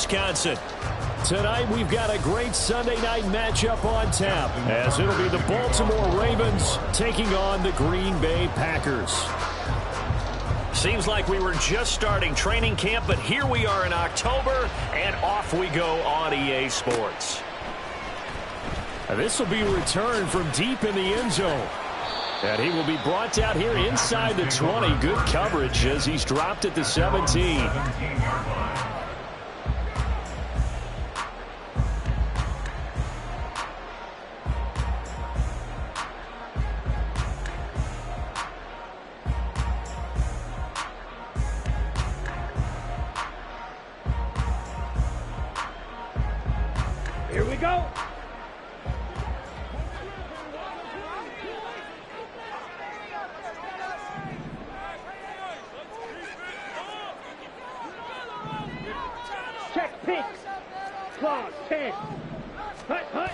Wisconsin. Tonight, we've got a great Sunday night matchup on tap, as it'll be the Baltimore Ravens taking on the Green Bay Packers. Seems like we were just starting training camp, but here we are in October, and off we go on EA Sports. This will be returned from deep in the end zone. And he will be brought down here inside the 20. Good coverage as he's dropped at the 17. Here we go. Check pitch. Clause 10. Hut, hut.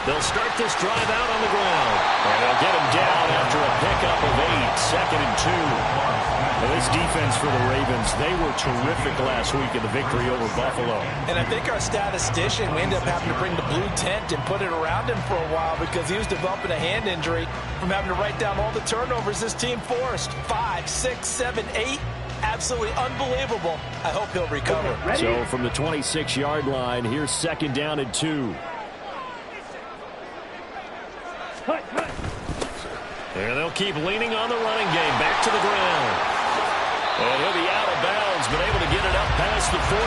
They'll start this drive out on the ground. And they'll get him down after a pickup of 8. 2nd and 2. Well, this defense for the Ravens, they were terrific last week in the victory over Buffalo. And I think our statistician, we ended up having to bring the blue tent and put it around him for a while because he was developing a hand injury from having to write down all the turnovers this team forced. 5, 6, 7, 8. Absolutely unbelievable. I hope he'll recover. So from the 26-yard line, here's 2nd down and 2. Hut, hut. And they'll keep leaning on the running game. Back to the ground. And he'll be out of bounds, but able to get it up past the 45.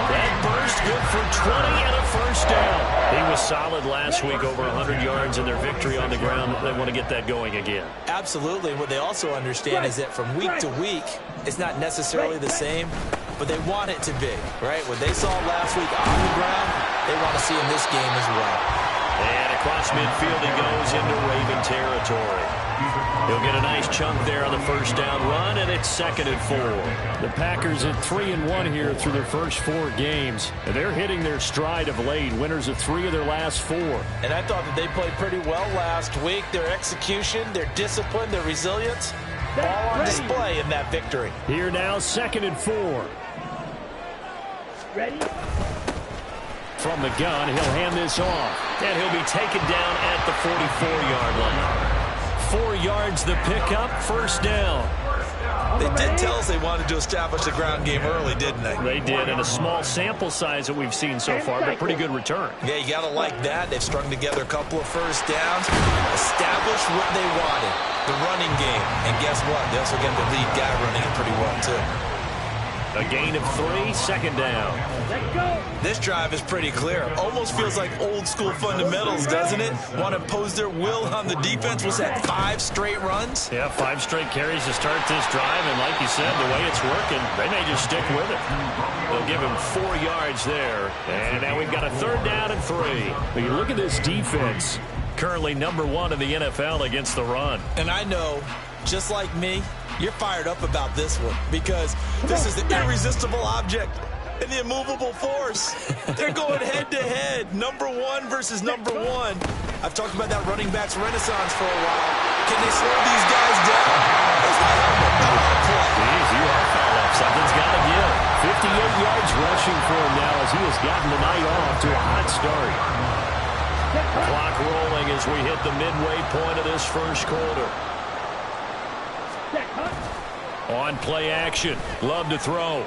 That burst good for 20 and a first down. He was solid last week, over 100 yards in their victory on the ground. They want to get that going again. Absolutely. What they also understand is that from week to week, it's not necessarily the same, but they want it to be, right? What they saw last week on the ground, they want to see in this game as well. And across midfield he goes into Raven territory. He'll get a nice chunk there on the first down run, and it's 2nd and 4. The Packers at 3-1 here through their first 4 games. And they're hitting their stride of late, winners of 3 of their last 4. And I thought that they played pretty well last week. Their execution, their discipline, their resilience, all on display in that victory. Here now, 2nd and 4. Ready? From the gun, he'll hand this off. And he'll be taken down at the 44-yard line. 4 yards the pickup, first down. They did tell us they wanted to establish the ground game early, didn't they? They did, and a small sample size that we've seen so far, but pretty good return. Yeah, you got to like that. They've strung together a couple of first downs, established what they wanted, the running game. And guess what? They also get the lead guy running it pretty well, too. A gain of 3, 2nd down. Let's go. This drive is pretty clear. Almost feels like old school fundamentals, doesn't it? Want to impose their will on the defense. Was that 5 straight runs? Yeah, 5 straight carries to start this drive, and like you said, the way it's working, they may just stick with it. They'll give him 4 yards there, and now we've got a 3rd down and 3. But you look at this defense, currently number 1 in the NFL against the run. And I know, just like me, you're fired up about this one because this is the irresistible object and the immovable force. They're going head-to-head, number 1 versus number 1. I've talked about that running backs renaissance for a while. Can they slow these guys down? Jeez, you are fouled up. Something's got to give. 58 yards rushing for him now as he has gotten the night off to a hot start. Clock rolling as we hit the midway point of this first quarter. On play action. Love to throw.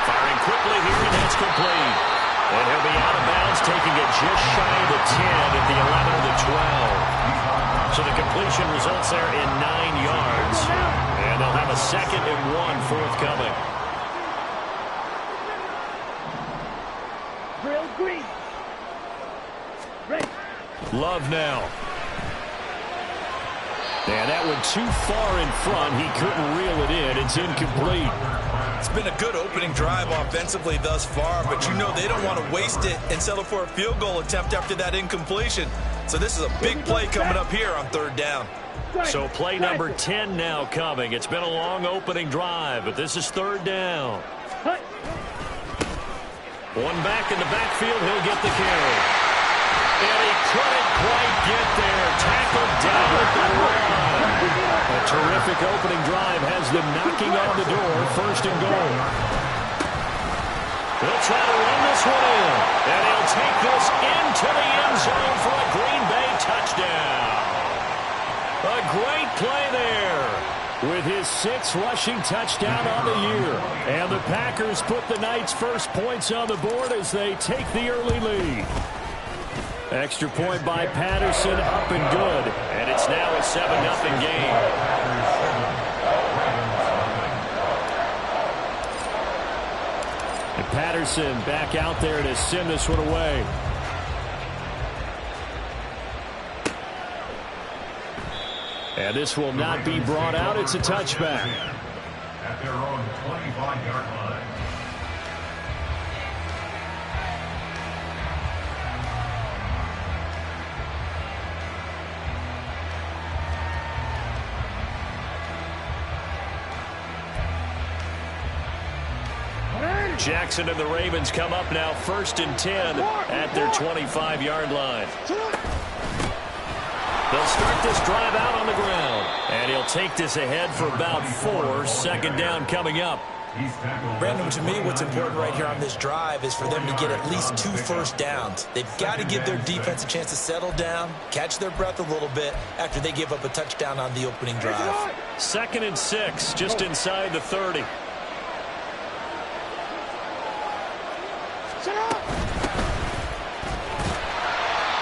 Firing quickly here, and that's complete. And he'll be out of bounds, taking it just shy of the 10 at the 11 of the 12. So the completion results there in 9 yards. And they'll have a 2nd and 1 forthcoming. Drill green. Ready. Love now. And that one too far in front. He couldn't reel it in. It's incomplete. It's been a good opening drive offensively thus far, but you know they don't want to waste it and settle for a field goal attempt after that incompletion. So this is a big play coming up here on 3rd down. So play number 10 now coming. It's been a long opening drive, but this is 3rd down. One back in the backfield. He'll get the carry. And he couldn't quite get there. Tackled down at the line. A terrific opening drive has them knocking on the door. 1st and goal. They'll try to run this one in. And he'll take this into the end zone for a Green Bay touchdown. A great play there with his 6th rushing touchdown on the year. And the Packers put the night's first points on the board as they take the early lead. Extra point by Patterson, up and good. And it's now a 7-0 game. And Patterson back out there to send this one away. And this will not be brought out. It's a touchback. At their own 25-yard line. Jackson and the Ravens come up now 1st and 10 at their 25-yard line. They'll start this drive out on the ground. And he'll take this ahead for about 4. 2nd down coming up. Brandon, to me, what's important right here on this drive is for them to get at least 2 first downs. They've got to give their defense a chance to settle down, catch their breath a little bit after they give up a touchdown on the opening drive. 2nd and 6, just inside the 30.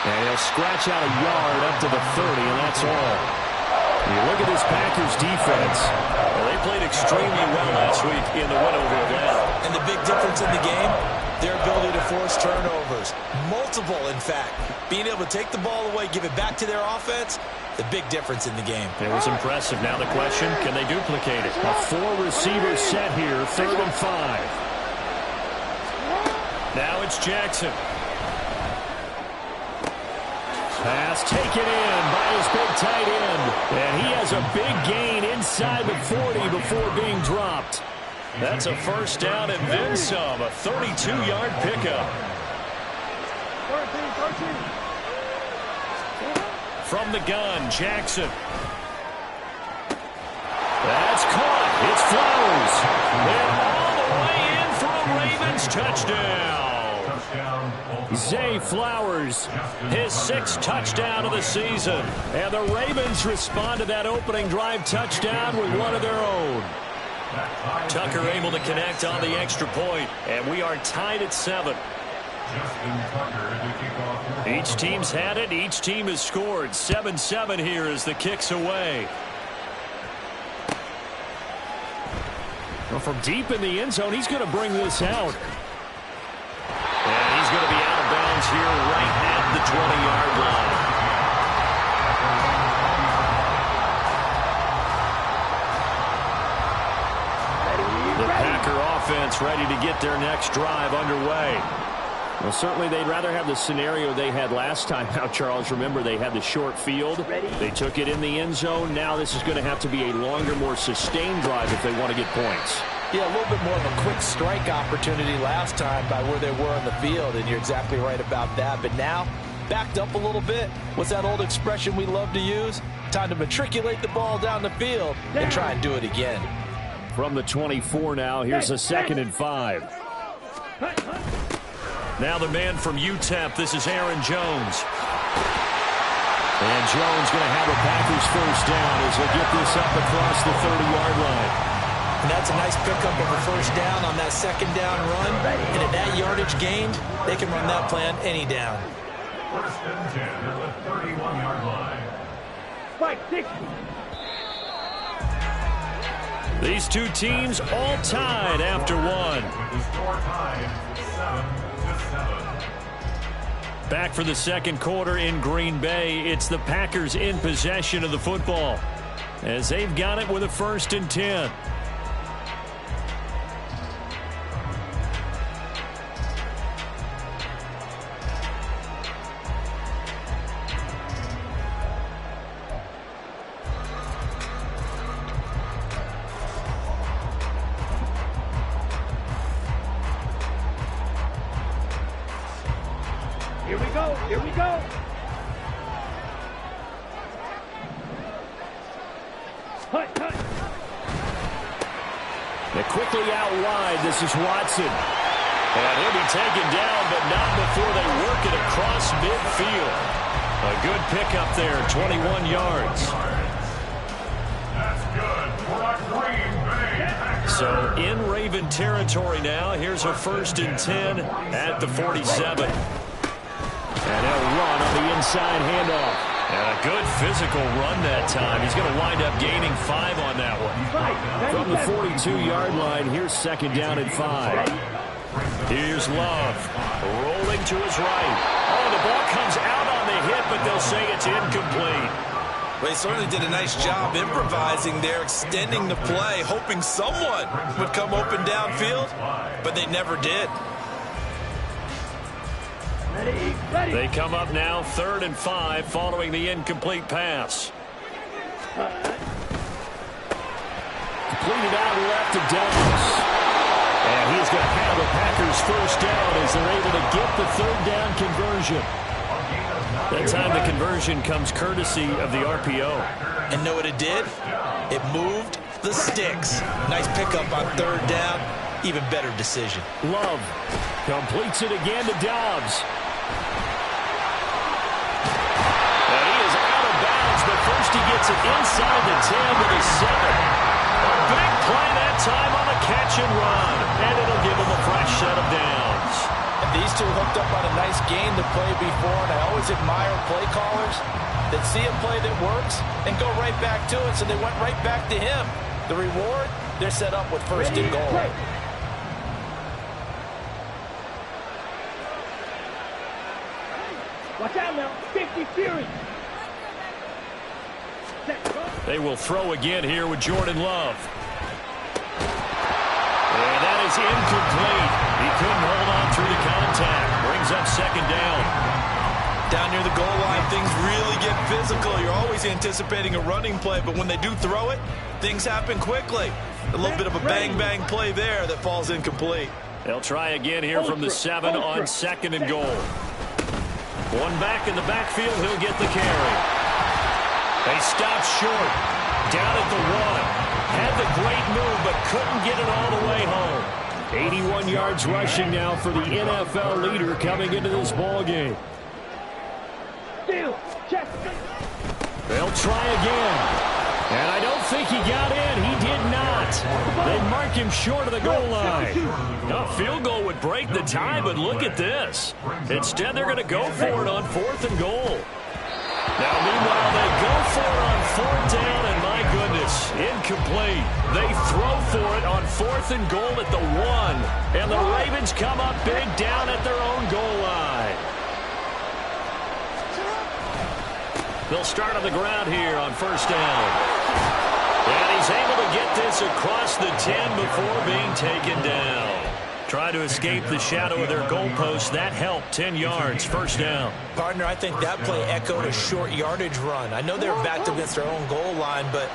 And he'll scratch out a yard up to the 30, and that's all. You look at this Packers defense. Well, they played extremely well last week in the win over Atlanta. And the big difference in the game, their ability to force turnovers. Multiple, in fact. Being able to take the ball away, give it back to their offense, the big difference in the game. It was impressive. Now the question, can they duplicate it? A 4-receiver set here, 3rd and 5. Now it's Jackson. Pass taken in by his big tight end. And he has a big gain inside the 40 before being dropped. That's a 1st down and then some. A 32-yard pickup. From the gun, Jackson. That's caught. It's Flowers. And all the way in for a Ravens touchdown. Zay Flowers, his 6th touchdown of the season. And the Ravens respond to that opening drive touchdown with one of their own. Tucker able to connect on the extra point, and we are tied at 7. Each team's had it. Each team has scored. 7-7 here as the kick's away. Well, from deep in the end zone, he's going to bring this out. And he's going to be out of bounds here right at the 20-yard line. The Packer offense ready to get their next drive underway. Well, certainly they'd rather have the scenario they had last time. Now, Charles, remember, they had the short field. They took it in the end zone. Now this is going to have to be a longer, more sustained drive if they want to get points. Yeah, a little bit more of a quick strike opportunity last time by where they were on the field, and you're exactly right about that. But now, backed up a little bit. What's that old expression we love to use? Time to matriculate the ball down the field and try and do it again. From the 24 now, here's a 2nd and 5. Now the man from UTEP, this is Aaron Jones. And Jones going to have a Packers 1st down as they get this up across the 30-yard line. And that's a nice pickup of a 1st down on that 2nd down run. And at that yardage gained, they can run that plan any down. 1st and 10 at the 31-yard line. Spike 60. These two teams all tied after one. With the score tied 7-7. Back for the 2nd quarter in Green Bay. It's the Packers in possession of the football as they've got it with a 1st and 10. Here we go. Here we go. Hut, hut. They're quickly out wide. This is Watson. And he'll be taken down, but not before they work it across midfield. A good pickup there, 21 yards. That's good for a Green Bay Packers. So in Raven territory now. Here's a 1st and 10 at the 47. And they'll run on the inside handoff. And a good physical run that time. He's going to wind up gaining 5 on that one. From the 42-yard line, here's 2nd down and 5. Here's Love, rolling to his right. Oh, the ball comes out on the hit, but they'll say it's incomplete. Well, he certainly did a nice job improvising there, extending the play, hoping someone would come open downfield, but they never did. They come up now 3rd and 5 following the incomplete pass. Completed out left to Douglas. And he's going to have the Packers 1st down as they're able to get the 3rd down conversion. That time the conversion comes courtesy of the RPO. And know what it did? It moved the sticks. Nice pickup on 3rd down. Even better decision. Love completes it again to Dobbs. And he is out of bounds, but first he gets it inside the 10 to the 7. A big play that time on a catch and run. And it'll give him a fresh set of downs. These two hooked up on a nice game to play before, and I always admire play callers that see a play that works and go right back to it, so they went right back to him. The reward, they're set up with 1st and goal. Watch out now, 50 Fury. They will throw again here with Jordan Love. And that is incomplete. He couldn't hold on through the contact. Brings up 2nd down. Down near the goal line, things really get physical. You're always anticipating a running play, but when they do throw it, things happen quickly. A little bit of a bang-bang play there that falls incomplete. They'll try again here from the 7 on 2nd and goal. One back in the backfield, he'll get the carry. They stop short. Down at the 1. Had the great move, but couldn't get it all the way home. 81 yards rushing now for the NFL leader coming into this ball game. They'll try again. And I don't think he got in. He did not. They mark him short of the goal line. A field goal would break the tie, but look at this. Instead, they're going to go for it on 4th and goal. Now, meanwhile, they go for it on 4th down, and my goodness, incomplete. They throw for it on 4th and goal at the 1, and the Ravens come up big down at their own goal line. They'll start on the ground here on 1st down. And he's able to get this across the 10 before being taken down. Try to escape the shadow of their goalpost. That helped. 10 yards, 1st down. Partner, I think that play echoed a short yardage run. I know they were backed against their own goal line, but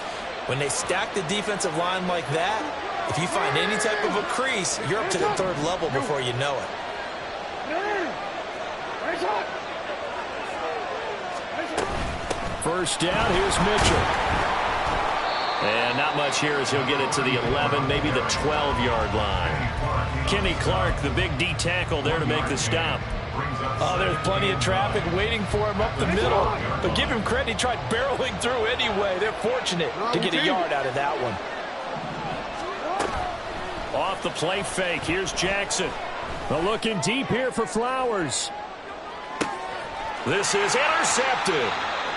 when they stack the defensive line like that, if you find any type of a crease, you're up to the 3rd level before you know it. 1st down, here's Mitchell. And not much here as he'll get it to the 11, maybe the 12-yard line. Kenny Clark, the big D tackle there to make the stop. Oh, there's plenty of traffic waiting for him up the middle. But give him credit, he tried barreling through anyway. They're fortunate to get a yard out of that one. Off the play fake, here's Jackson. But looking deep here for Flowers. This is intercepted.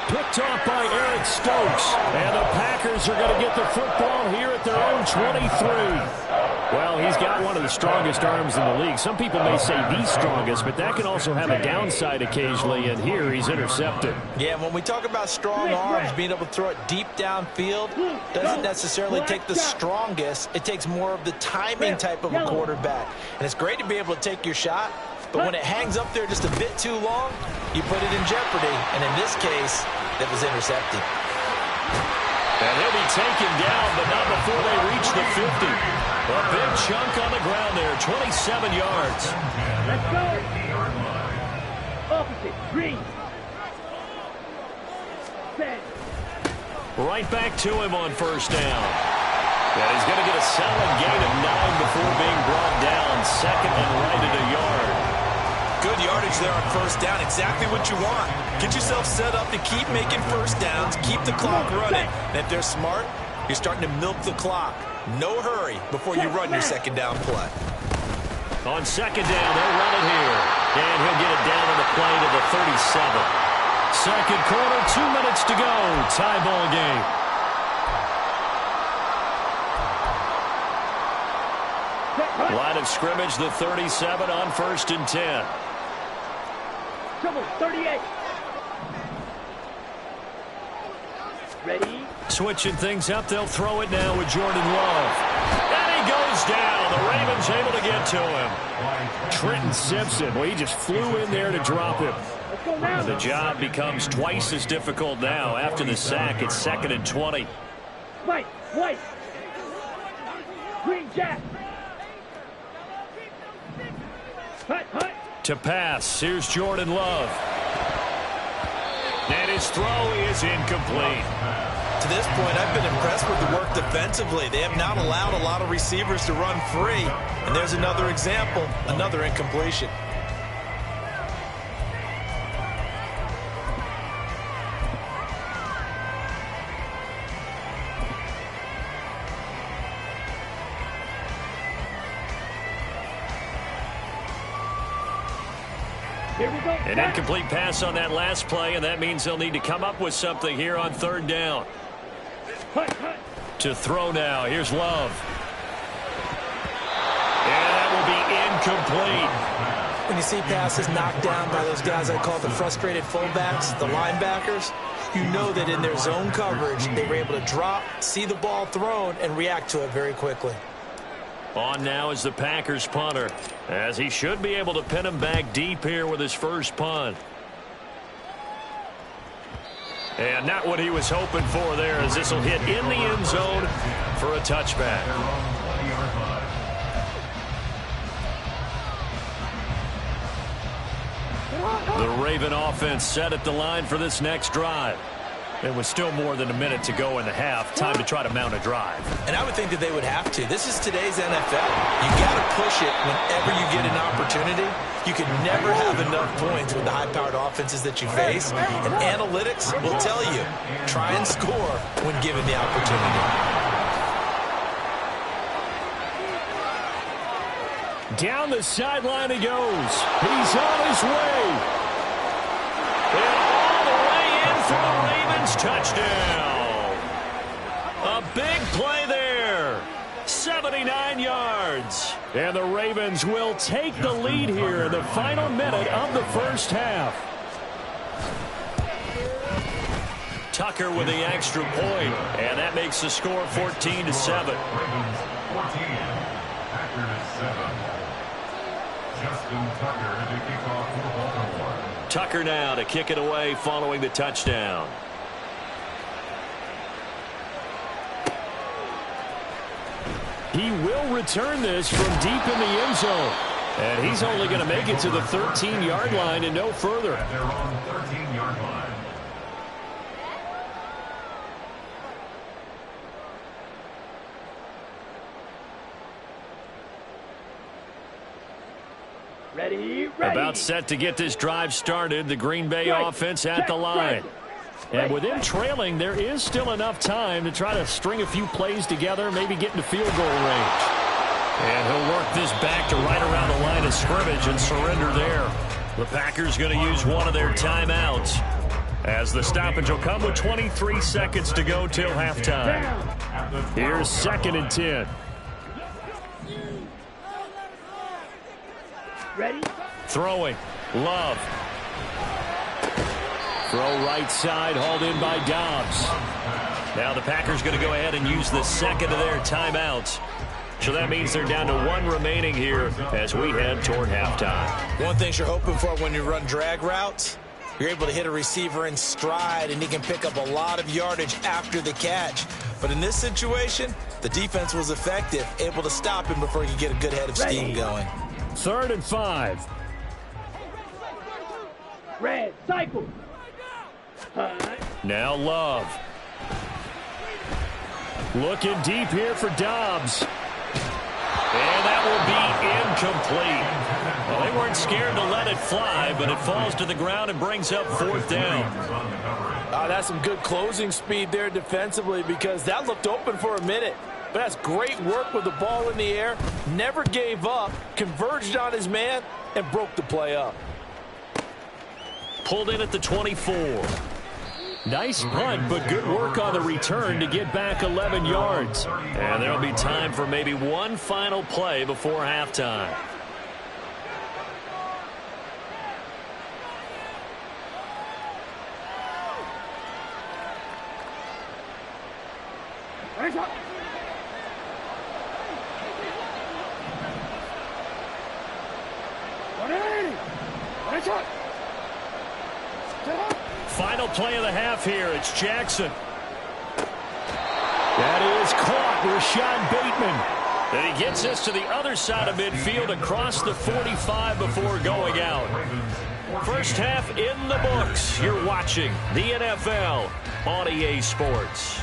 Picked off by Eric Stokes. And the Packers are going to get the football here at their own 23. Well, he's got one of the strongest arms in the league. Some people may say the strongest, but that can also have a downside occasionally, and here he's intercepted. Yeah, when we talk about strong arms, being able to throw it deep downfield doesn't necessarily take the strongest. It takes more of the timing type of a quarterback. And it's great to be able to take your shot, but when it hangs up there just a bit too long, you put it in jeopardy. And in this case, that was intercepted. And he'll be taken down, but not before they reach the 50. A big chunk on the ground there, 27 yards. Let's go. Opposite, green. Set. Right back to him on 1st down. And he's going to get a solid gain of 9 before being brought down. 2nd and right at yardage there on first down. Exactly what you want. Get yourself set up to keep making first downs, keep the clock running. And if they're smart, you're starting to milk the clock. No hurry before you run your second down play. On second down, they'll run it here. And he'll get it down on the play to the 37. Second quarter, 2 minutes to go. Tie ball game. Line of scrimmage, the 37 on 1st and 10. Trouble, 38. Ready? Switching things up, they'll throw it now with Jordan Love. And he goes down. The Ravens able to get to him. Trenton Simpson, well, he just flew in there to drop him. Let's go now. And the job becomes twice as difficult now. After the sack, it's 2nd and 20. White. Green Jack. Hut. To pass, here's Jordan Love. And his throw is incomplete. To this point, I've been impressed with the work defensively. They have not allowed a lot of receivers to run free. And there's another example, another incompletion. Here we go. An incomplete pass on that last play, and that means they'll need to come up with something here on 3rd down. Hut. To throw now. Here's Love. And that will be incomplete. When you see passes knocked down by those guys I call the frustrated fullbacks, the linebackers, you know that in their zone coverage, they were able to drop, see the ball thrown, and react to it very quickly. On now is the Packers punter, as he should be able to pin him back deep here with his first punt. And not what he was hoping for there, as this will hit in the end zone for a touchback. The Raven offense set at the line for this next drive. There was still more than a minute to go in the half. Time to try to mount a drive. And I would think that they would have to. This is today's NFL. You got to push it whenever you get an opportunity. You can never have enough points with the high-powered offenses that you face. And analytics will tell you, try and score when given the opportunity. Down the sideline he goes. He's on his way. And all the way in for the Ravens touchdown. A big play there. 79 yards. And the Ravens will take the lead here in the final minute of the first half. Tucker with the extra point, and that makes the score 14-7. Ravens 14, Packers 7. Justin Tucker to kick off for Baltimore. Tucker now to kick it away following the touchdown. He will return this from deep in the end zone. And he's only going to make it to the 13-yard line and no further. At their own 13-yard line. Ready. About set to get this drive started. The Green Bay offense at the line. And with him trailing, there is still enough time to try to string a few plays together, maybe get into field goal range. And he'll work this back to right around the line of scrimmage and surrender there. The Packers going to use one of their timeouts, as the stoppage will come with 23 seconds to go till halftime. Here's 2nd and 10. Ready. Throwing. Love. Throw right side, hauled in by Dobbs. Now the Packers going to go ahead and use the second of their timeouts. So that means they're down to one remaining here as we head toward halftime. One thing you're hoping for when you run drag routes, you're able to hit a receiver in stride, and he can pick up a lot of yardage after the catch. But in this situation, the defense was effective, able to stop him before he could get a good head of steam going. 3rd and 5. Red. Cycle. Now Love. Looking deep here for Dobbs. And that that will be incomplete. Well, they weren't scared to let it fly, but it falls to the ground and brings up fourth down. That's some good closing speed there defensively, because that looked open for a minute. But that's great work with the ball in the air. Never gave up, converged on his man, and broke the play up. Pulled in at the 24. Nice punt, but good work on the return to get back 11 yards. And there'll be time for maybe one final play before halftime. Final play of the half here. It's Jackson. That is caught. Rashad Bateman. And he gets us to the other side of midfield across the 45 before going out. First half in the books. You're watching the NFL on EA Sports.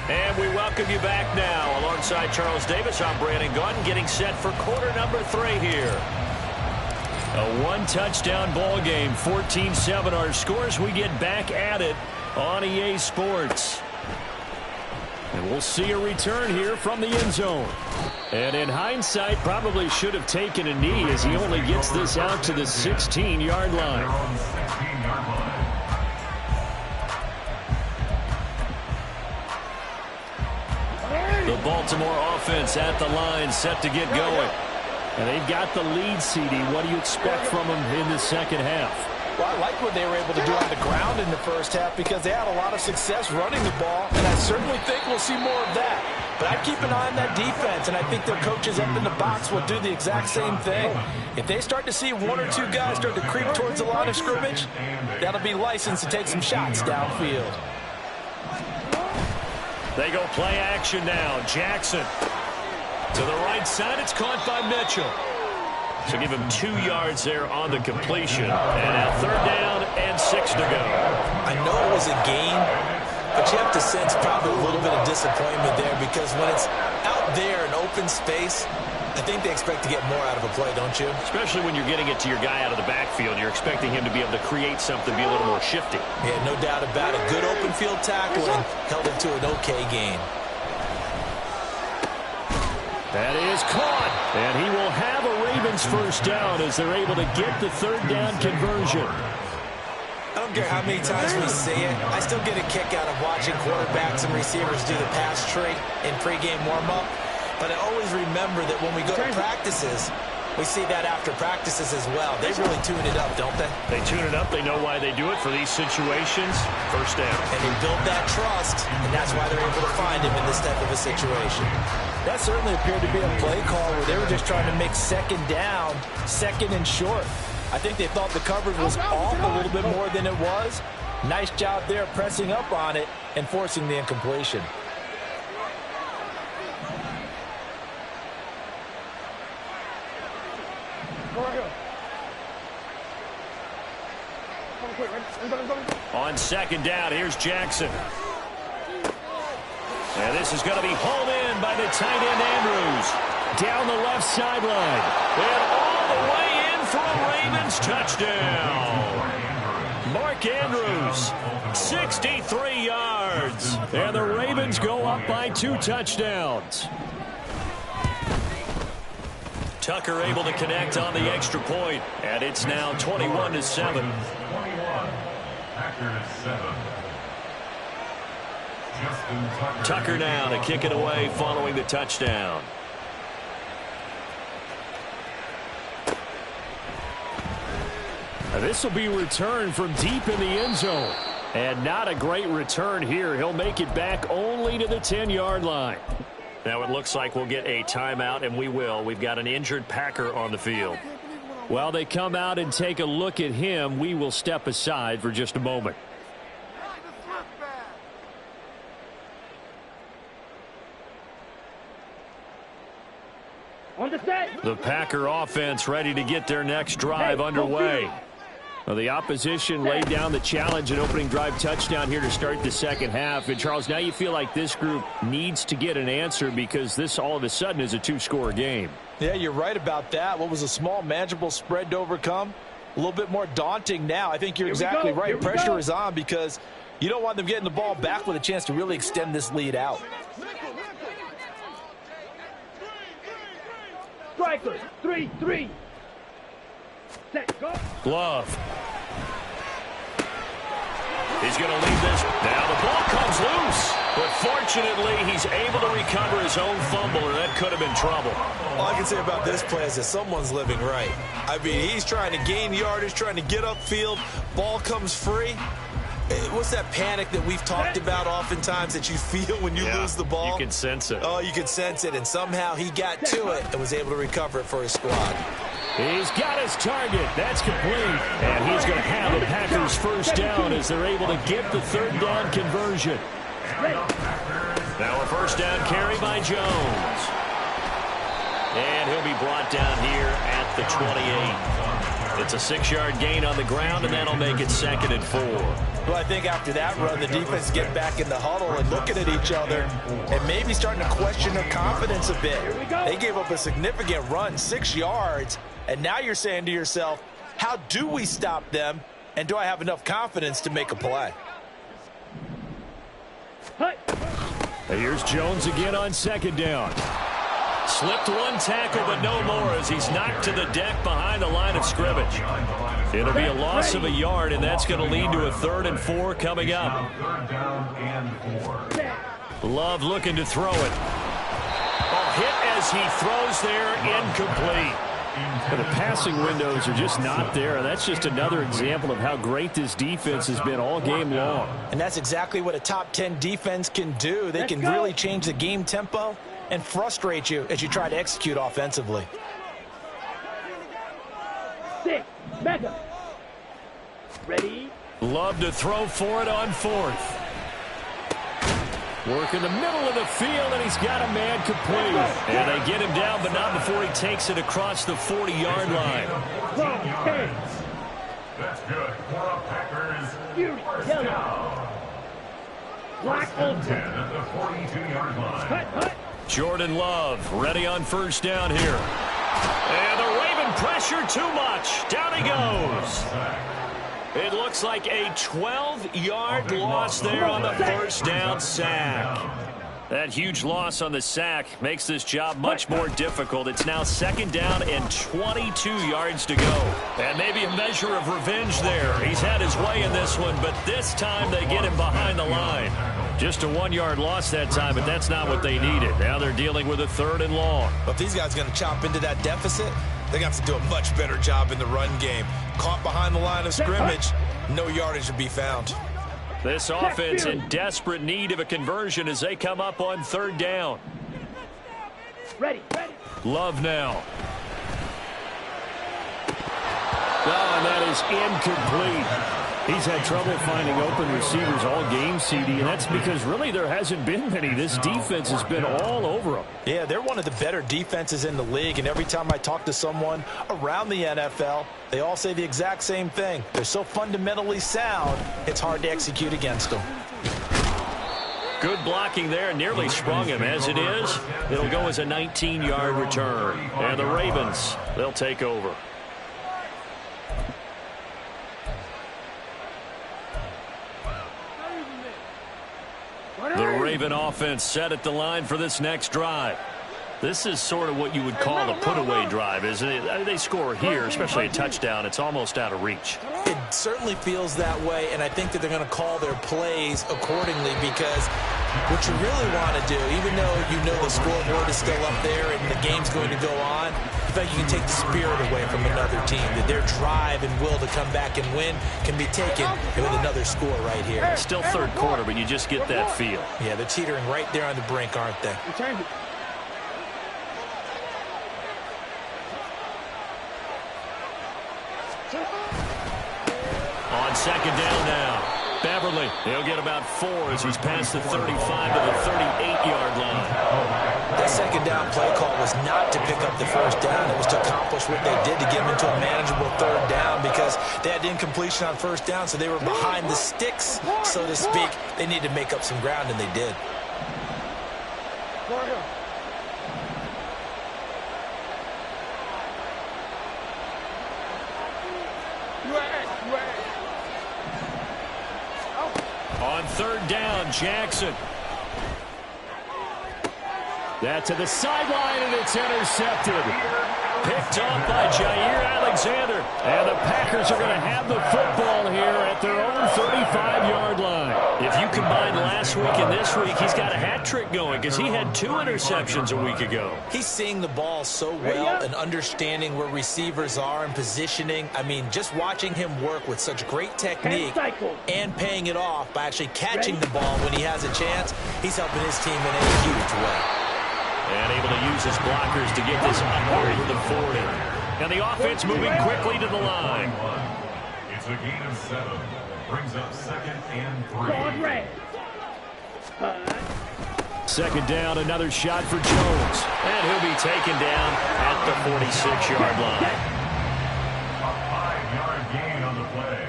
And we welcome you back now. Alongside Charles Davis, I'm Brandon Gunn, getting set for quarter number 3 here. A one-touchdown ball game, 14-7 our scores. We get back at it on EA Sports. And we'll see a return here from the end zone. And in hindsight, probably should have taken a knee, as he only gets this out to the 16-yard line. The Baltimore offense at the line, set to get going. And they've got the lead, CD. What do you expect from them in the second half? Well, I like what they were able to do on the ground in the first half, because they had a lot of success running the ball, and I certainly think we'll see more of that. But I keep an eye on that defense, and I think their coaches up in the box will do the exact same thing. If they start to see one or two guys start to creep towards the line of scrimmage, that'll be licensed to take some shots downfield. They go play action now. Jackson to the right side. It's caught by Mitchell. So give him 2 yards there on the completion. And now third down and 6 to go. I know it was a gain, but you have to sense probably a little bit of disappointment there, because when it's out there in open space, I think they expect to get more out of a play, don't you? Especially when you're getting it to your guy out of the backfield. You're expecting him to be able to create something, be a little more shifty. Yeah, no doubt about it. Good open field tackling held him to an okay gain. That is caught. And he will have a Ravens first down as they're able to get the third down conversion. I don't care how many times we say it, I still get a kick out of watching quarterbacks and receivers do the pass tree in pregame warm-up. But I always remember that when we go to practices, we see that after practices as well. They really tune it up, don't they? They tune it up. They know why they do it for these situations. First down. And they build that trust, and that's why they're able to find him in this type of a situation. That certainly appeared to be a play call where they were just trying to make second down, second and short. I think they thought the coverage was off a little bit more than it was. Nice job there pressing up on it and forcing the incompletion. On second down, here's Jackson. And this is going to be hauled in by the tight end Andrews. Down the left sideline. And all the way in for a Ravens touchdown. Mark Andrews, 63 yards. And the Ravens go up by 2 touchdowns. Tucker able to connect on the extra point, and it's now 21-7. Tucker now to kick it away following the touchdown. This will be returned from deep in the end zone. And not a great return here. He'll make it back only to the 10-yard line. Now it looks like we'll get a timeout, and we will. We've got an injured Packer on the field. While they come out and take a look at him, we will step aside for just a moment. On the set. The Packer offense ready to get their next drive underway. Well, the opposition laid down the challenge and opening drive touchdown here to start the second half. And, Charles, now you feel like this group needs to get an answer because this all of a sudden is a two-score game. Yeah, you're right about that. What was a small, manageable spread to overcome? A little bit more daunting now. I think you're exactly right. Pressure is on because you don't want them getting the ball back with a chance to really extend this lead out. Strikers, 3-3. Set, go. Glove. He's going to leave this. Now the ball comes loose. But fortunately, he's able to recover his own fumble, or that could have been trouble. All I can say about this play is that someone's living right. I mean, he's trying to gain yardage, trying to get upfield. Ball comes free. What's that panic that we've talked about oftentimes that you feel when you lose the ball? You can sense it. Oh, you can sense it, and somehow he got to it and was able to recover it for his squad. He's got his target. That's complete. And he's going to have the Packers first down as they're able to get the third down conversion. Now a first down carry by Jones. And he'll be brought down here at the 28. It's a 6-yard gain on the ground, and that'll make it 2nd and 4. Well, I think after that run, the defense get back in the huddle and looking at each other and maybe starting to question their confidence a bit. They gave up a significant run, 6 yards, and now you're saying to yourself, how do we stop them, and do I have enough confidence to make a play? Here's Jones again on 2nd down. Slipped one tackle, but no more as he's knocked to the deck behind the line of scrimmage. It'll be a loss of a yard, and that's going to lead to a 3rd and 4 coming up. Love looking to throw it. Oh, hit as he throws there, incomplete. But the passing windows are just not there. That's just another example of how great this defense has been all game long. And that's exactly what a top 10 defense can do. They can really change the game tempo and frustrate you as you try to execute offensively. 6, back up. Ready? Love to throw for it on 4th. Work in the middle of the field, and he's got a man complete. And they get him down, but not before he takes it across the 40-yard line. That's good for a Packers first down. Black and 10 at the 42-yard line. Cut. Jordan Love ready on first down here. And the Raven pressure too much. Down he goes. It looks like a 12-yard loss there on the first down sack. That huge loss on the sack makes this job much more difficult. It's now 2nd down and 22 yards to go. And maybe a measure of revenge there. He's had his way in this one, but this time they get him behind the line. Just a 1-yard loss that time, but that's not what they needed. Now they're dealing with a 3rd and long. But if these guys are going to chop into that deficit, they're going to have to do a much better job in the run game. Caught behind the line of scrimmage, no yardage to be found. This offense in desperate need of a conversion as they come up on 3rd down. Ready. Love now. Oh, and that is incomplete. He's had trouble finding open receivers all game, CD, and that's because really there hasn't been many. This defense has been all over them. Yeah, they're one of the better defenses in the league, and every time I talk to someone around the NFL, they all say the exact same thing. They're so fundamentally sound, it's hard to execute against them. Good blocking there, nearly sprung him. As it is, it'll go as a 19-yard return. And the Ravens, they'll take over. The Raven offense set at the line for this next drive. This is sort of what you would call a put-away drive, isn't it? I mean, they score here, especially a touchdown. It's almost out of reach. It certainly feels that way, and I think that they're going to call their plays accordingly because what you really want to do, even though you know the scoreboard is still up there and the game's going to go on, you feel like you can take the spirit away from another team, that their drive and will to come back and win can be taken with another score right here. It's still 3rd quarter, but you just get that feel. Yeah, they're teetering right there on the brink, aren't they? On 2nd down now. Beverly, he'll get about 4 as he's past the 35 to the 38-yard line. That second down play call was not to pick up the first down. It was to accomplish what they did to get them into a manageable third down because they had incompletion on first down, so they were behind the sticks, so to speak. They needed to make up some ground, and they did. On third down, Jackson. That to the sideline, and it's intercepted. Picked off by Jair Alexander. And the Packers are going to have the football here at their own 35-yard line. If you combine last week and this week, he's got a hat trick going because he had 2 interceptions a week ago. He's seeing the ball so well and understanding where receivers are and positioning. I mean, just watching him work with such great technique and paying it off by actually catching the ball when he has a chance, he's helping his team in a huge way. And able to use his blockers to get this up over the 40. And the offense moving quickly to the line. It's a gain of 7. Brings up 2nd and 3. Second down, another shot for Jones. And he'll be taken down at the 46-yard line. A 5-yard gain on the play.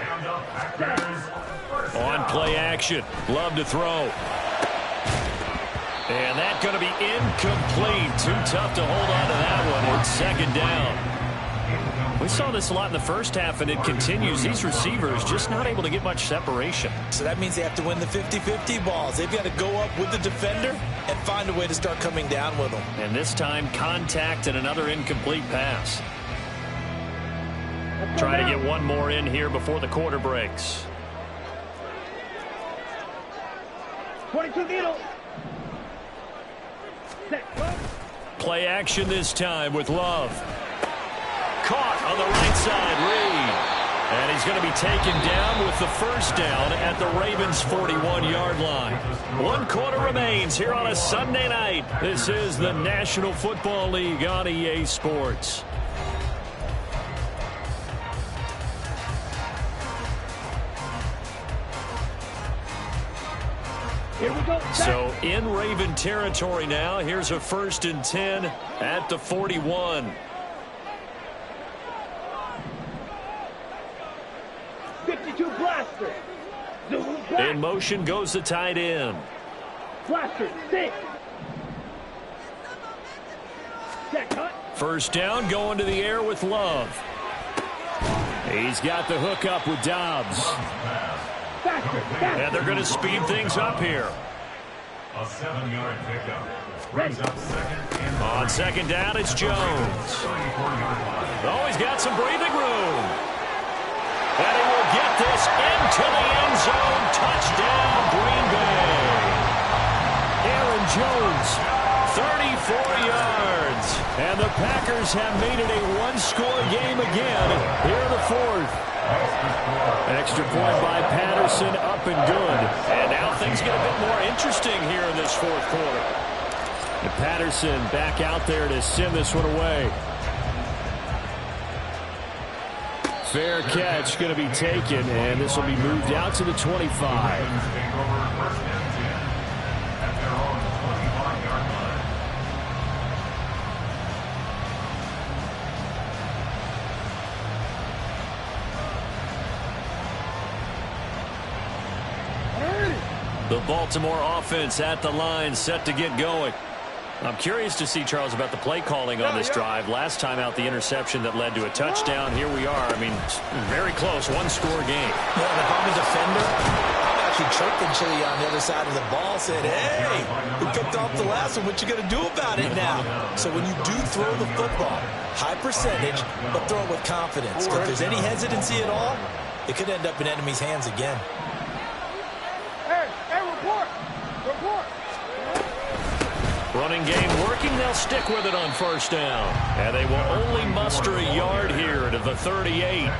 And the Packers On play action. Love to throw. And that's going to be incomplete. Too tough to hold on to that one. It's second down. We saw this a lot in the first half, and it continues. These receivers just not able to get much separation. So that means they have to win the 50-50 balls. They've got to go up with the defender and find a way to start coming down with them. And this time, contact and another incomplete pass. Trying to get one more in here before the quarter breaks. 22 needles. Play action this time with Love. Caught on the right side, Reed. And he's going to be taken down with the first down at the Ravens' 41-yard line. 1 quarter remains here on a Sunday night. This is the National Football League on EA Sports. Here we go. So in Raven territory now. Here's a 1st and 10 at the 41. 52 blaster. In motion goes the tight end. Blaster, 6. Check, cut. First down, going to the air with Love. He's got the hook up with Dobbs. And they're going to speed things up here. A 7-yard pickup. Brings up 2nd and 3. On second down, it's Jones. Oh, he's got some breathing room. And he will get this into the end zone. Touchdown, Green Bay. Aaron Jones, 34 yards. And the Packers have made it a 1-score game again here in the 4th. Extra point by Patterson, up and good. And now things get a bit more interesting here in this 4th quarter. And Patterson back out there to send this one away. Fair catch going to be taken, and this will be moved out to the 25. The Baltimore offense at the line, set to get going. I'm curious to see, Charles, about the play calling on this drive. Last time out, the interception that led to a touchdown. Here we are. I mean, very close, 1-score game. Yeah, if I'm a defender, I'm actually chirping Chili on the other side of the ball, saying, hey, we picked off the last one. What you going to do about it now? So when you do throw the football, high percentage, but throw it with confidence. If there's any hesitancy at all, it could end up in enemy's hands again. Running game working. They'll stick with it on first down. And they will only muster a yard here to the 38.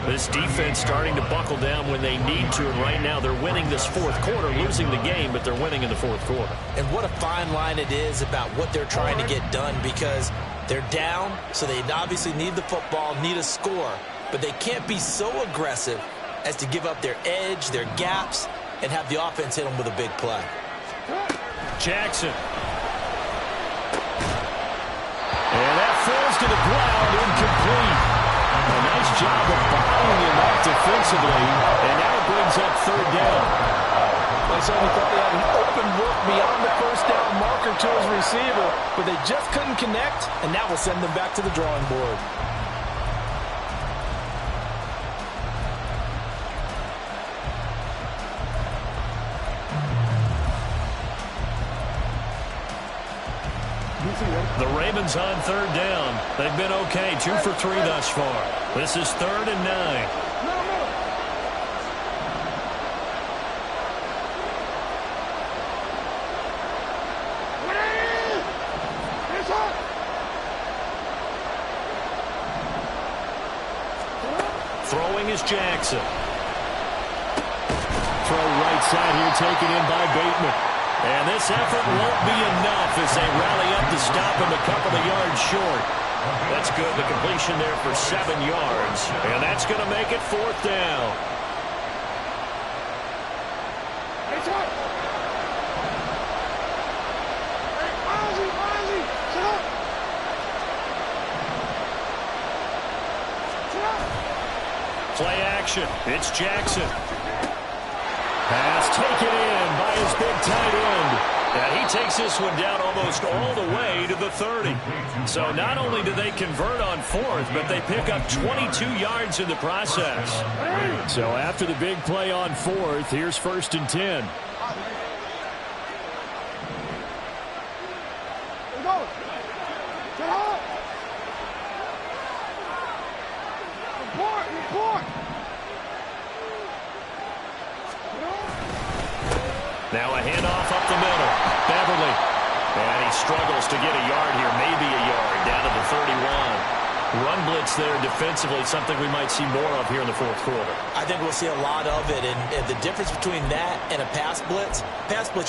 This defense starting to buckle down when they need to. And right now they're winning this 4th quarter, losing the game, but they're winning in the 4th quarter. And what a fine line it is about what they're trying to get done, because they're down, so they obviously need the football, need a score. But they can't be so aggressive as to give up their edge, their gaps, and have the offense hit them with a big play. Jackson. And that falls to the ground, incomplete. A nice job of bottling him up defensively, and now it brings up third down. They certainly thought they had an open look beyond the first down marker to his receiver, but they just couldn't connect, and that will send them back to the drawing board. The Ravens on third down. They've been okay, 2 for 3 thus far. This is 3rd and 9. Throwing is Jackson. Throw right side here, taken in by Bateman. And this effort won't be enough as they rally up to stop him a couple of yards short. That's good. The completion there for 7 yards. And that's going to make it 4th down. Play action. It's Jackson. Pass taken in by his big tight end. And he takes this one down almost all the way to the 30. So not only do they convert on 4th, but they pick up 22 yards in the process. So after the big play on 4th, here's 1st and 10. Now a handoff up the middle. Beverly. And he struggles to get a yard here, maybe a yard, down to the 31. Run blitz there defensively, something we might see more of here in the 4th quarter. I think we'll see a lot of it, and the difference between that and a pass blitz,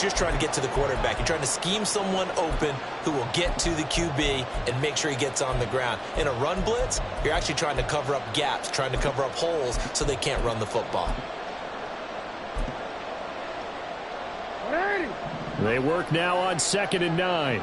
you're trying to get to the quarterback. You're trying to scheme someone open who will get to the QB and make sure he gets on the ground. In a run blitz, you're actually trying to cover up gaps, trying to cover up holes so they can't run the football. They work now on 2nd and 9.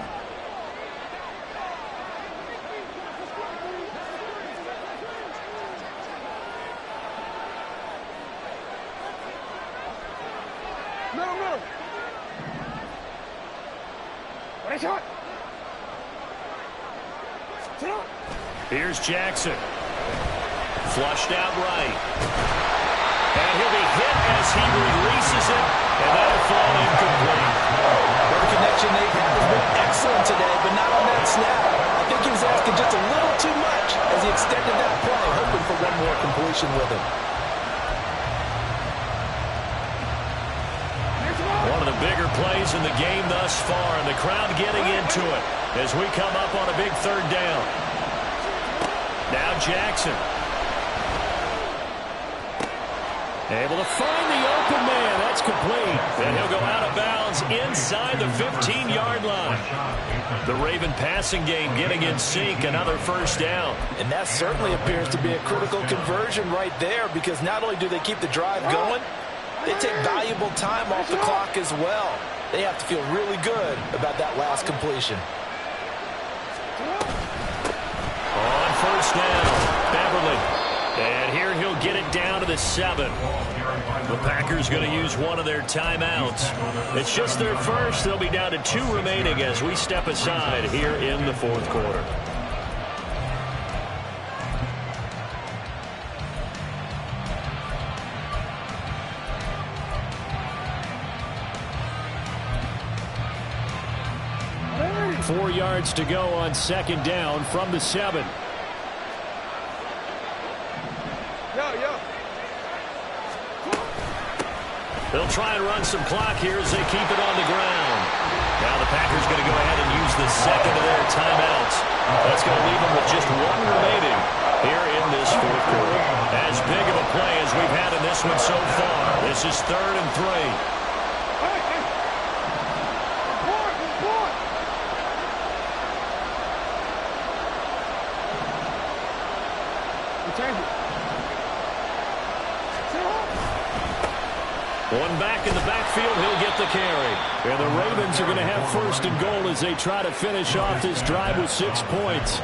Here's Jackson. Flushed out right. And he'll be hit as he releases it, and that'll fall incomplete. Well, the connection they have has been excellent today, but not on that snap. I think he was asking just a little too much as he extended that play, hoping for one more completion with him. One of the bigger plays in the game thus far, and the crowd getting into it as we come up on a big 3rd down. Now Jackson. Able to find the open man. That's complete. And he'll go out of bounds inside the 15-yard line. The Raven passing game getting in sync. Another 1st down. And that certainly appears to be a critical conversion right there, because not only do they keep the drive going, they take valuable time off the clock as well. They have to feel really good about that last completion. On 1st down, Beverly. And here he'll get it down to the 7. The Packers going to use one of their timeouts. It's just their first. They'll be down to 2 remaining as we step aside here in the 4th quarter. Four yards to go on 2nd down from the 7. They'll try and run some clock here as they keep it on the ground. Now the Packers going to go ahead and use the 2nd of their timeouts. That's going to leave them with just 1 remaining here in this 4th quarter. As big of a play as we've had in this one so far. This is 3rd and 3. One back in the backfield, he'll get the carry. And the Ravens are going to have first and goal as they try to finish off this drive with 6 points.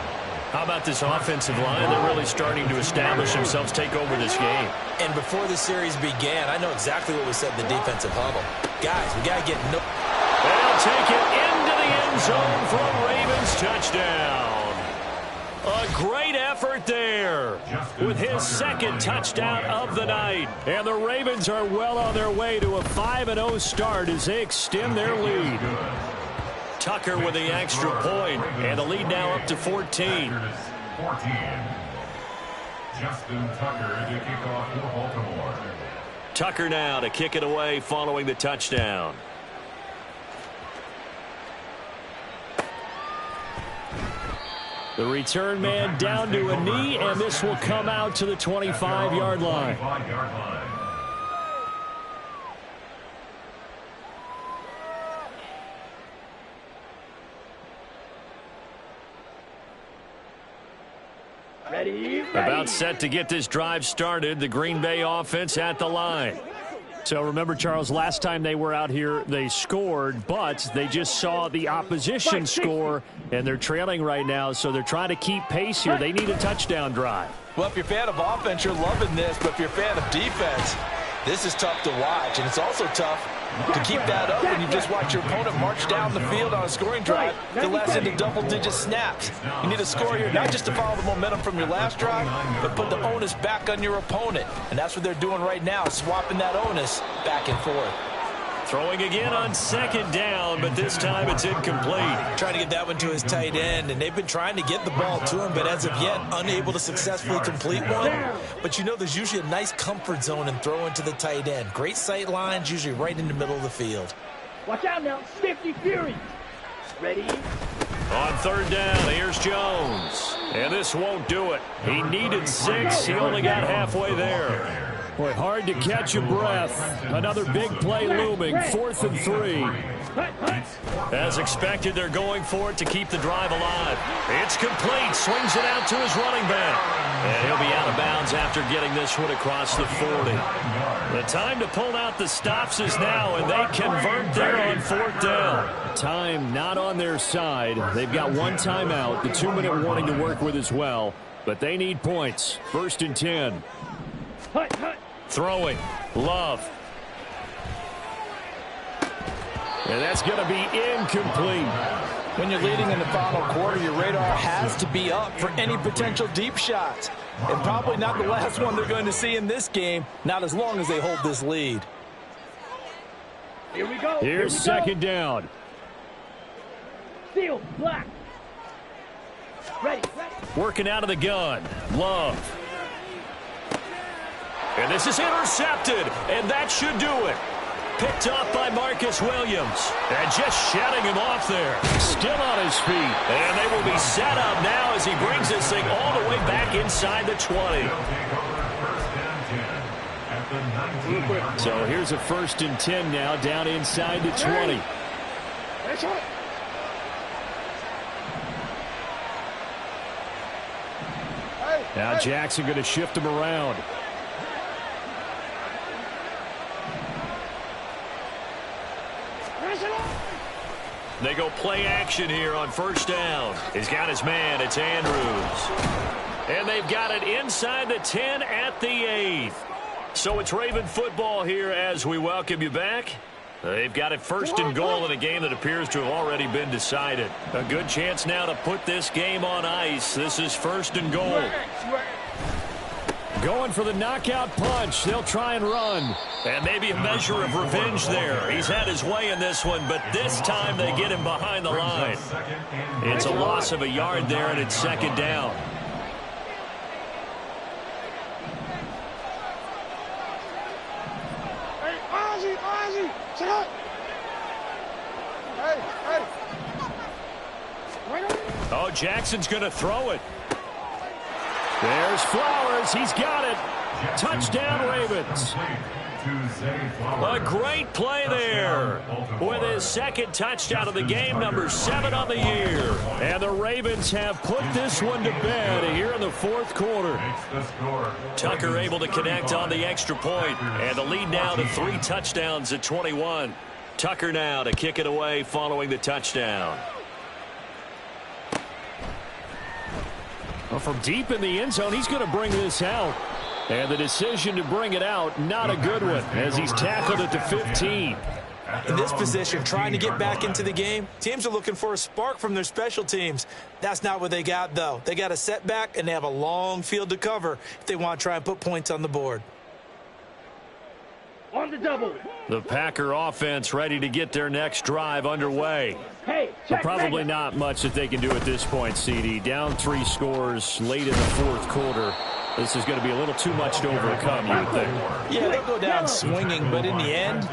How about this offensive line? They're really starting to establish themselves, take over this game. And before the series began, I know exactly what we said in the defensive huddle. Guys, we got to get no... They'll take it into the end zone for a Ravens touchdown. A great effort there with his second touchdown of the night. And the Ravens are well on their way to a 5-0 start as they extend their lead. Tucker with the extra point, and the lead now up to 14. Justin Tucker to kick off for Baltimore. Tucker now to kick it away following the touchdown. The return man down to a knee, and this will come out to the 25-yard line. Ready. About set to get this drive started. The Green Bay offense at the line. So remember, Charles, last time they were out here, they scored, but they just saw the opposition score, and they're trailing right now, so they're trying to keep pace here. They need a touchdown drive. Well, if you're a fan of offense, you're loving this, but if you're a fan of defense, this is tough to watch, and it's also tough to keep that up when you just watch your opponent march down the field on a scoring drive that lasts into double-digit snaps. You need a score here, not just to follow the momentum from your last drive, but put the onus back on your opponent. And that's what they're doing right now, swapping that onus back and forth. Throwing again on second down, but this time it's incomplete. Trying to get that one to his tight end, and they've been trying to get the ball to him, but as of yet, unable to successfully complete one. But you know there's usually a nice comfort zone in throwing to the tight end. Great sight lines, usually right in the middle of the field. Watch out now, Safety Fury. Ready. On third down, here's Jones. And this won't do it. He needed 6. He only got halfway there. Boy, hard to catch your breath. Another big play looming. 4th and 3. As expected, they're going for it to keep the drive alive. It's complete. Swings it out to his running back. And he'll be out of bounds after getting this one across the 40. The time to pull out the stops is now, and they convert there on 4th down. Time not on their side. They've got one timeout, the 2-minute warning to work with as well. But they need points. 1st and 10. Throwing. Love. And that's going to be incomplete. When you're leading in the final quarter, your radar has to be up for any potential deep shots. And probably not the last one they're going to see in this game, not as long as they hold this lead. Here we go. Here's second down. Seal, black. Ready. Working out of the gun. Love. And this is intercepted, and that should do it. Picked off by Marcus Williams. And just shutting him off there. Still on his feet. And they will be set up now as he brings this thing all the way back inside the 20. So here's a 1st and 10 now, down inside the 20. Now Jackson going to shift him around. They go play action here on 1st down. He's got his man. It's Andrews. And they've got it inside the 10 at the 8th. So it's Raven football here as we welcome you back. They've got it 1st and goal in a game that appears to have already been decided. A good chance now to put this game on ice. This is 1st and goal. Going for the knockout punch. They'll try and run. And maybe a measure of revenge there. He's had his way in this one, but this time they get him behind the line. It's a loss of a yard there, and it's 2nd down. Oh, Jackson's going to throw it. There's Flowers. He's got it. Touchdown, Ravens. A great play there with his second touchdown of the game, number 7 on the year. And the Ravens have put this one to bed here in the fourth quarter. Tucker able to connect on the extra point, and the lead now to 3 touchdowns at 21. Tucker now to kick it away following the touchdown. Well, from deep in the end zone, he's going to bring this out. And the decision to bring it out, not a good one, as he's tackled at the 15. In this position, trying to get back into the game, teams are looking for a spark from their special teams. That's not what they got, though. They got a setback, and they have a long field to cover if they want to try and put points on the board. On the double. The Packer offense ready to get their next drive underway. Hey, But probably not much that they can do at this point, CD. Down 3 scores late in the fourth quarter. This is going to be a little too much to overcome, you would think. Yeah, they'll go down swinging, but in the end,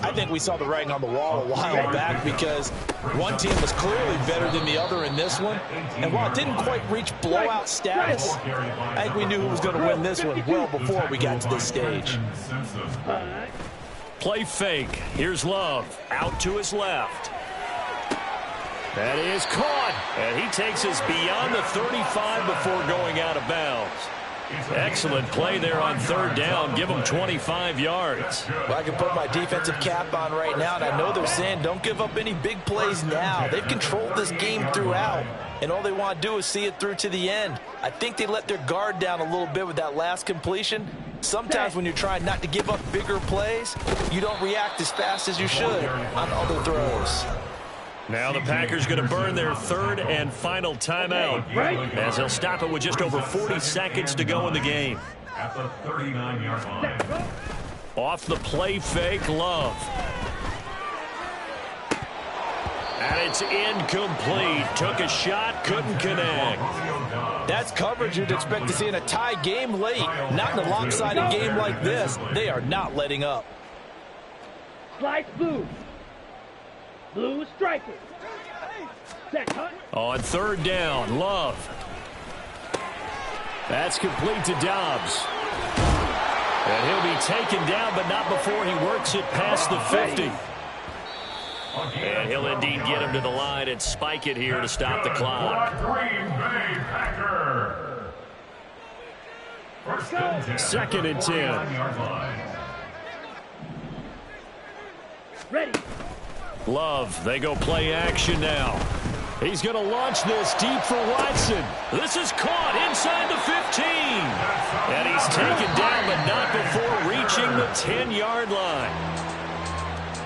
I think we saw the writing on the wall a while back because one team was clearly better than the other in this one. And while it didn't quite reach blowout status, I think we knew who was going to win this one well before we got to this stage. Play fake. Here's Love. Out to his left. That is caught. And he takes us beyond the 35 before going out of bounds. Excellent play there on third down. Give them 25 yards. Well, I can put my defensive cap on right now, and I know they're saying don't give up any big plays now. They've controlled this game throughout, and all they want to do is see it through to the end. I think they let their guard down a little bit with that last completion. Sometimes when you're trying not to give up bigger plays, you don't react as fast as you should on other throws. Now the Packers going to burn their third and final timeout as they'll stop it with just over 40 seconds to go in the game. At the 39-yard line. Off the play fake, Love. And it's incomplete. Took a shot, couldn't connect. That's coverage you'd expect to see in a tie game late. Not in a lopsided game like this. They are not letting up. Slice blue. Blue striker. Set hunt. On third down, Love. That's complete to Dobbs. And he'll be taken down, but not before he works it past the 50. And he'll indeed get him to the line and spike it here to stop the clock. Green Bay Packer. Second and 10. Ready. Love, they go play action now. He's going to launch this deep for Watson. This is caught inside the 15. And he's taken down, but not before reaching the 10-yard line.